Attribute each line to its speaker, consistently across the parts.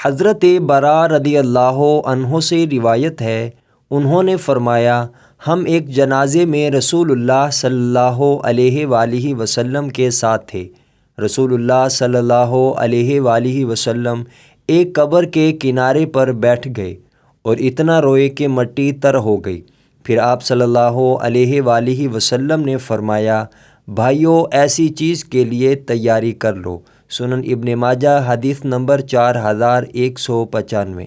Speaker 1: حضرت برا رضی اللہ عنہ سے روایت ہے، انہوں نے فرمایا ہم ایک جنازے میں رسول اللہ صلی اللہ علیہ وآلہ وسلم کے ساتھ تھے۔ رسول اللہ صلی اللہ علیہ وآلہ وسلم ایک قبر کے کنارے پر بیٹھ گئے اور اتنا روئے کہ مٹی تر ہو گئی۔ پھر آپ صلی اللہ علیہ وآلہ وسلم نے فرمایا، بھائیو ایسی چیز کے لیے تیاری کر لو۔ سنن ابن ماجہ حدیث نمبر 4195۔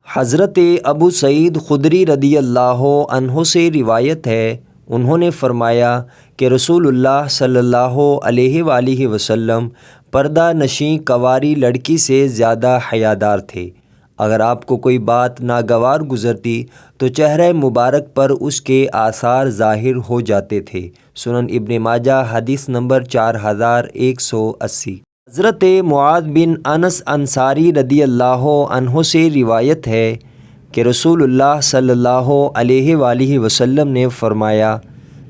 Speaker 1: حضرت ابو سعید خدری رضی اللہ عنہ سے روایت ہے، انہوں نے فرمایا کہ رسول اللہ صلی اللہ علیہ وآلہ وسلم پردہ نشیں کنواری لڑکی سے زیادہ حیادار تھے۔ اگر آپ کو کوئی بات ناگوار گزرتی تو چہرہ مبارک پر اس کے آثار ظاہر ہو جاتے تھے۔ سنن ابن ماجہ حدیث نمبر 4180۔ حضرت معاذ بن انس انصاری رضی اللہ عنہ سے روایت ہے کہ رسول اللہ صلی اللہ علیہ وآلہ وسلم نے فرمایا،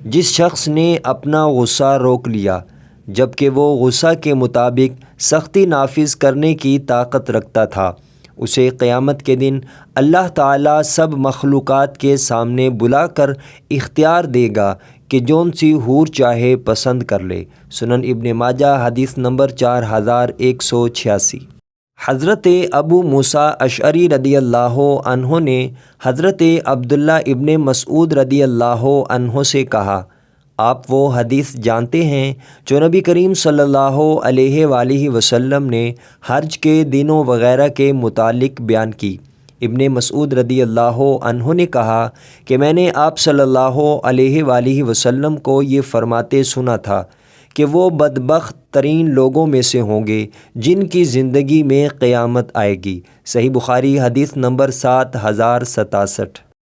Speaker 1: جس شخص نے اپنا غصہ روک لیا جبکہ وہ غصہ کے مطابق سختی نافذ کرنے کی طاقت رکھتا تھا، اسے قیامت کے دن اللہ تعالیٰ سب مخلوقات کے سامنے بلا کر اختیار دے گا کہ جون سی حور چاہے پسند کر لے۔ سنن ابن ماجہ حدیث نمبر 4186۔ حضرت ابو موسیٰ اشعری رضی اللہ عنہ نے حضرت عبداللہ ابن مسعود رضی اللہ عنہ سے کہا، آپ وہ حدیث جانتے ہیں جو نبی کریم صلی اللہ علیہ وآلہ وسلم نے حج کے دنوں وغیرہ کے متعلق بیان کی؟ ابن مسعود رضی اللہ عنہ نے کہا کہ میں نے آپ صلی اللہ علیہ وآلہ وسلم کو یہ فرماتے سنا تھا کہ وہ بدبخت ترین لوگوں میں سے ہوں گے جن کی زندگی میں قیامت آئے گی۔ صحیح بخاری حدیث نمبر 7067۔